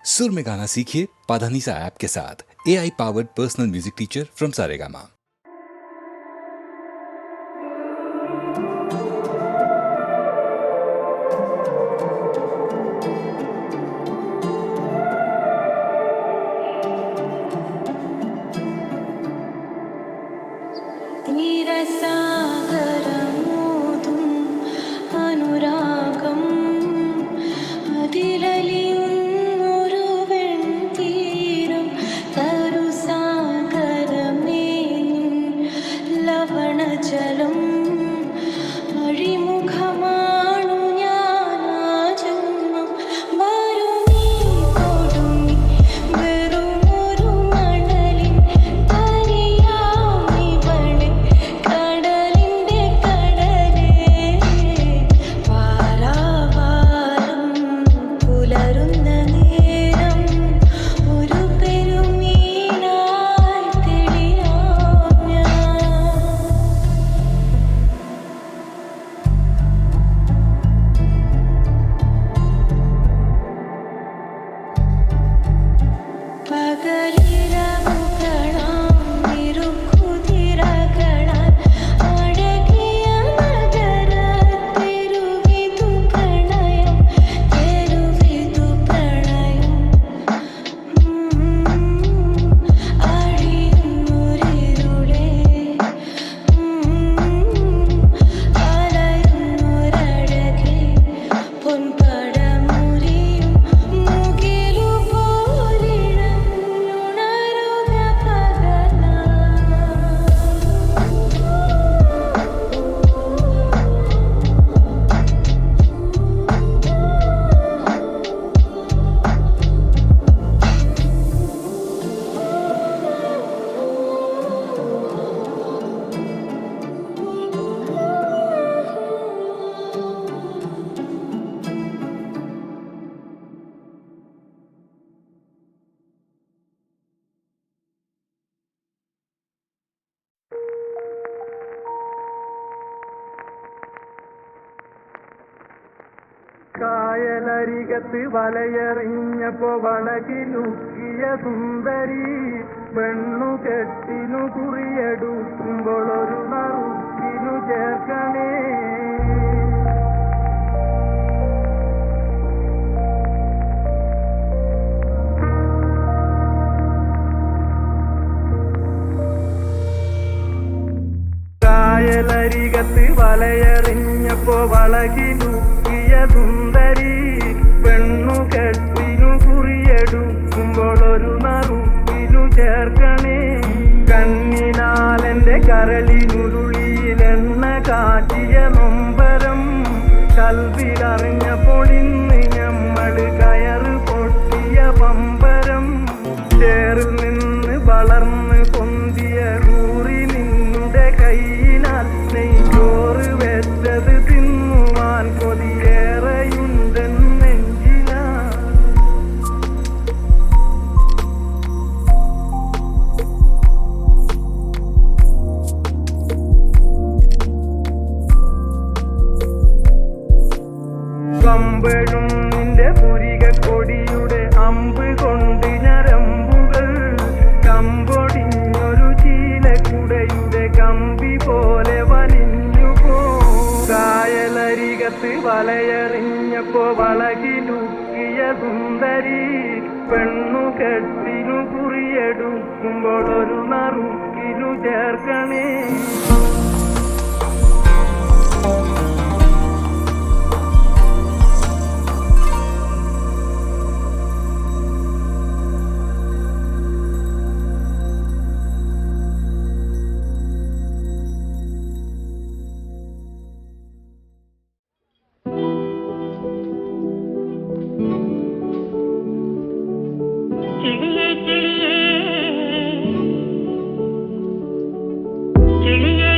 सुर में गाना सीखिए पाधानीसा ऐप के साथ। AI powered personal music teacher from Saregama. കായലരികത്ത് വലയെറിഞ്ഞപ്പോ വളകിലുക്കിയ സുന്ദരി പെണ്ണു കെട്ടിനു കുറിയെടുക്കുമ്പോൾ ഒരു നറുക്കിനു ചേർക്കണേ. കായലരികത്ത് വലയെറിഞ്ഞപ്പോ വളകിലുക്കിയ സുന്ദരി പെണ്ണു കെട്ടിനു കുറിയെടുക്കുമ്പോൾ ഒരു നറുക്കിനു ചേർക്കണേ. കണ്ണിനാലെന്റെ കരളിനുരുളിയിലെണ്ണ കാറ്റിയ നൊമ്പരം കൽവിലറിഞ്ഞപ്പോൾ ഇന്ന് ഞമ്മള് കയറ് പൊട്ടിയ പമ്പരം. ചേറിൽ നിന്ന് വളർന്ന് പൊന്തിയ കൂറി നിന്നുടെ കൈയിനാൽ നെയ്ച്ചോറ് വെച്ചത് തിന്നുവാൻ കൊതിയേറെയുണ്ടെന്നെഞ്ചിലാ. കമ്പഴും നിന്റെ പുരിക കൊടിയുടെ അമ്പ് കൊണ്ട് ഞരമ്പുകൾ കമ്പൊടിഞ്ഞൊരു ചീലക്കുടയുടെ കമ്പി പോലെ വലിഞ്ഞുപോ. കായലരികത്ത് വലയെറിഞ്ഞപ്പോ വളകിലുക്കിയ സുന്ദരി പെണ്ണു കെട്ടിനു കുറിയെടുക്കുമ്പോൾ ഒരു നറുക്കിനു ചേർക്കണേ. കിളിയേ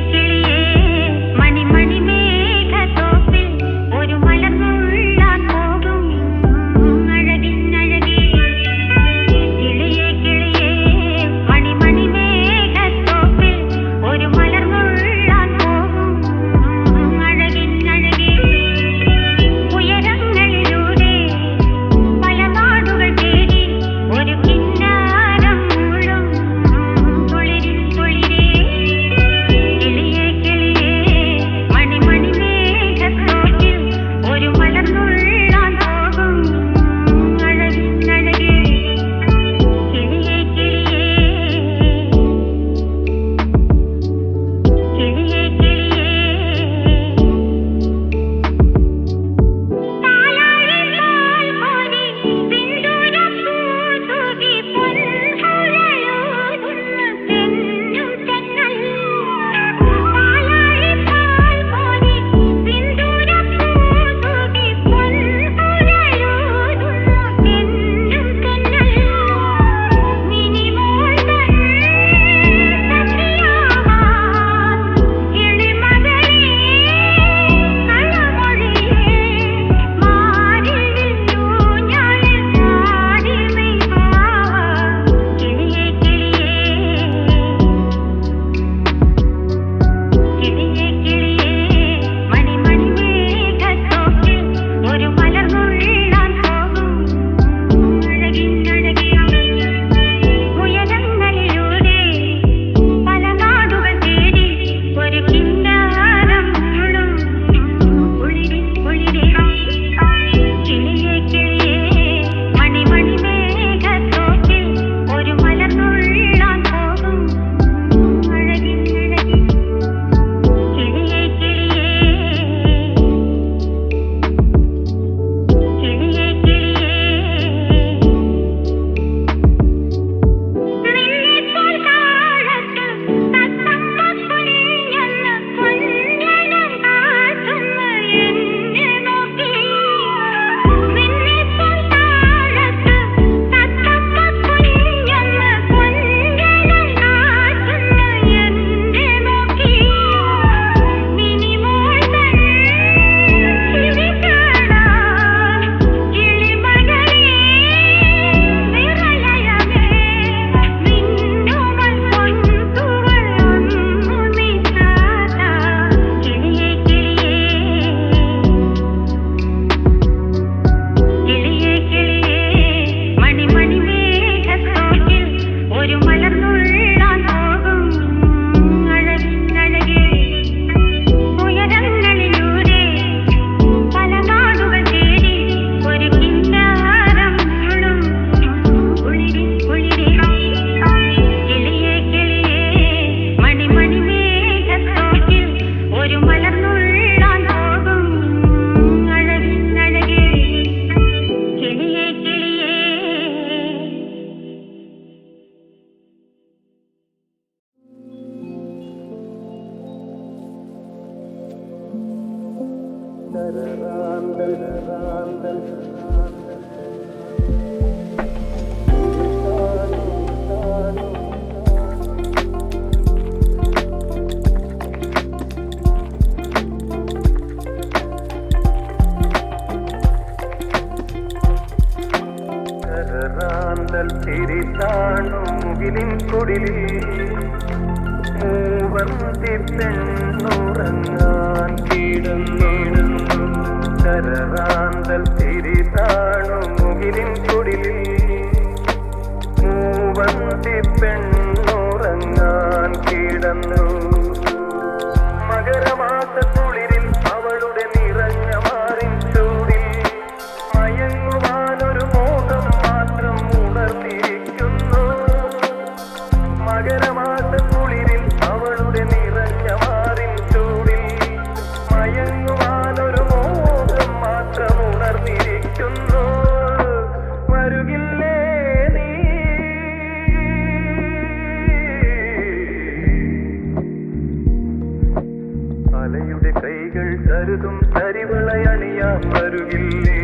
ചരറാന്തൽ തിരിത്താണു മുകിലിൻ കുടിലിൽ മൂവർത്തി പെണ്ണുറങ്ങാൻ കിടന്നിടുന്നു. ചരറാന്തൽ തിരിത്താണു മുകിലിൻ കുടിലിൽ മൂവർത്തി പെണ്ണുറങ്ങാൻ കിടന്നു. മകരമാസക്കുളിരിൽ അവളുടെ നിറഞ്ഞ മാറിൻ ചൂടിൽ മയങ്ങുവാനൊരു മോഹം മാത്രം ഉണർന്നിരിക്കുന്നു. മകരമാസക്കുളിരിൽ അവളുടെ നിറഞ്ഞ മാറിൻ ചൂടിൽ മയങ്ങുവാനൊരു മോഹം മാത്രം ഉണർന്നിരിക്കുന്നു. വരുകില്ലേ നീ? അലയുടെ കൈകൾ കരുതും തരിവളയണിയാൻ വരുകില്ലേ?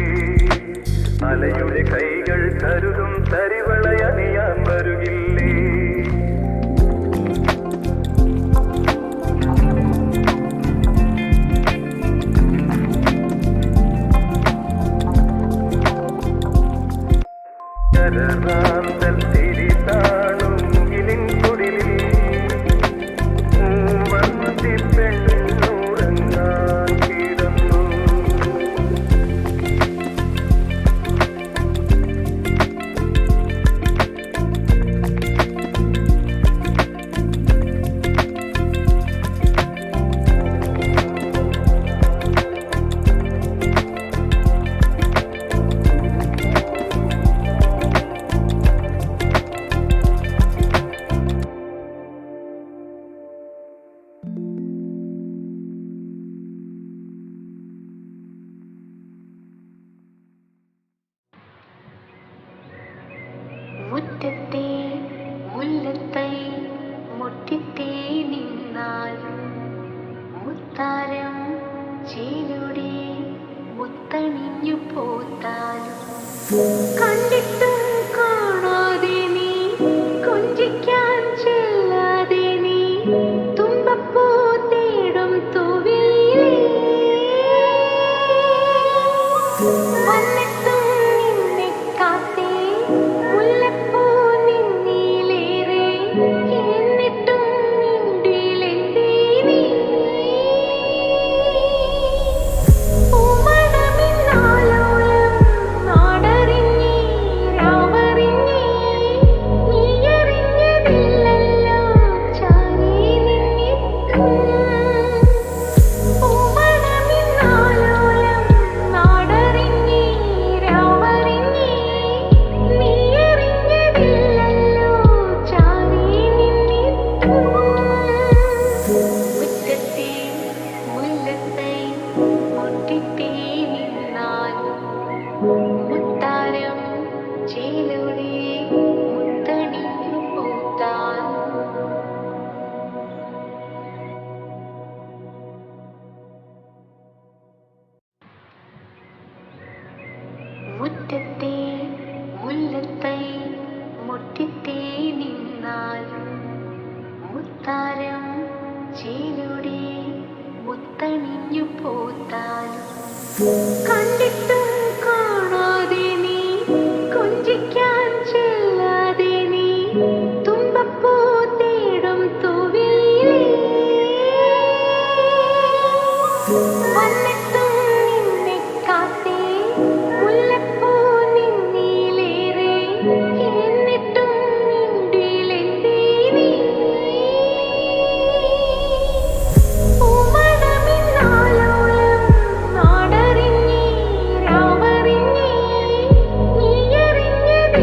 അലയുടെ കൈകൾ കരുതും തരിവളയണിയാൻ വരുകില്ലേ? ചരറാന്തൽ തിരിതാണു മുകിലിൻ കുടിലിൽ മൂവർത്തി പെണ്ണുറങ്ങാൻ കിടന്നു. മുറ്റത്തെ മുല്ലത്തൈ മുട്ടിത്തേ നിന്നാൽ മുത്താരം ചേലുടെ മുത്തണിഞ്ഞു പോത്താലും കണ്ടിട്ടും കാണാതെ നീ കൊഞ്ചിക്കാൻ ചെല്ലാതെ നീ തുമ്പപ്പൂ തേടും തൂവിലേ വന്നിട്ടും നിന്നെ കാത്തേ മുല്ലപ്പൂ നിന്നിലേറെ എന്നിട്ടും നിന്നിലെന്തേ നീ പൂമണമിന്നാലോലം നാടറിഞ്ഞി രാവറിഞ്ഞി നീയറിഞ്ഞതില്ലല്ലോ ചാരി നിന്നിട്ടും പൂമണമിന്നാലോലം നാടറിഞ്ഞി രാവറിഞ്ഞി നീയറിഞ്ഞതില്ലല്ലോ ചാരി നിന്നിട്ടും മുറ്റത്തെ മുല്ലത്തൈ മുട്ടിത്തേ നിന്നാൽ മുത്താരം ചേലുടെ മുത്തണിഞ്ഞു പൂത്താൽ മുറ്റത്തെ മുല്ലത്തൈ മുട്ടിത്തേ നിന്നാൽ മുത്താരം ചേലുടെ മുത്തണിഞ്ഞു പോത്താലും കണ്ടിട്ടും കാണാതെ നീ കൊഞ്ചിക്കാൻ ചെല്ലാതെ നീ തുമ്പപ്പൂ തേടും തൂവിലേ വന്നിട്ടും നിന്നെ കാത്തേ മുല്ലപ്പൂ നിന്നിലേറെ എന്നിട്ടും നിന്നിലെന്തേ നീ പൂമണമിന്നാലോലം നാടറിഞ്ഞി രാവറിഞ്ഞി നീയറിഞ്ഞതില്ലല്ലോ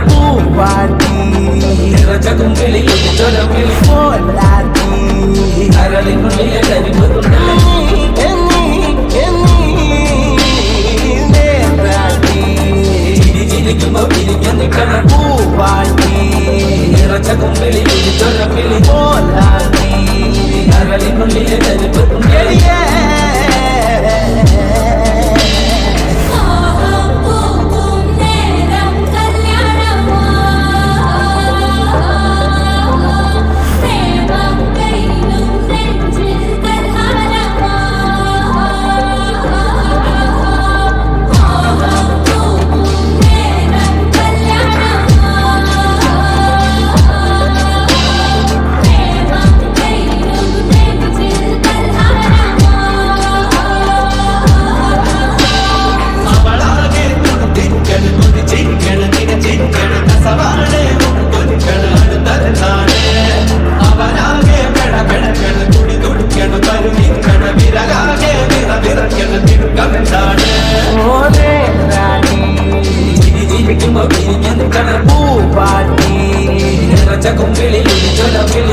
പൂവാടി പോലാടി പൂവാടി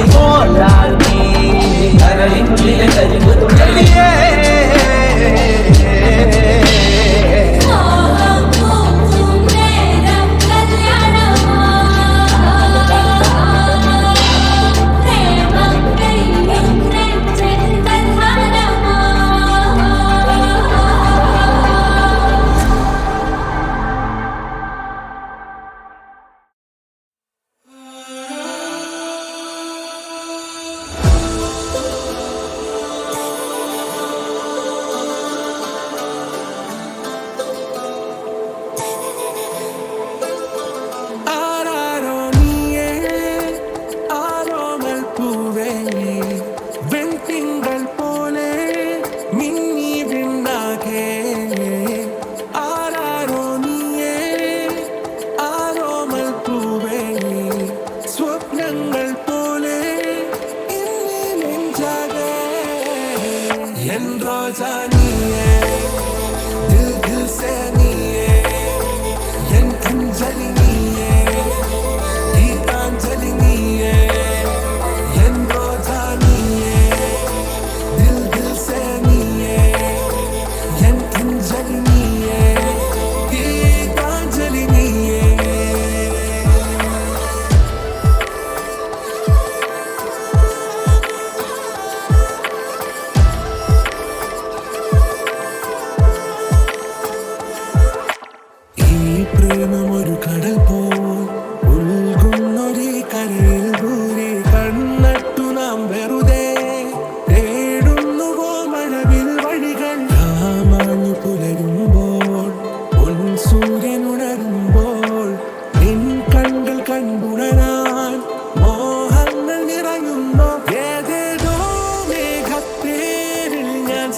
പോലാടി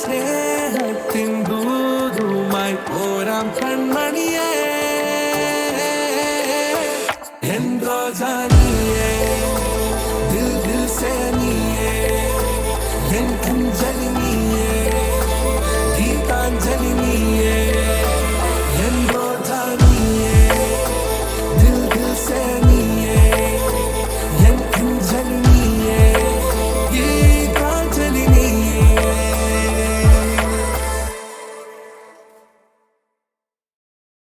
സ്നേഹത്തിൻ ദൂതുമായി പോരാം കൺമണിയാ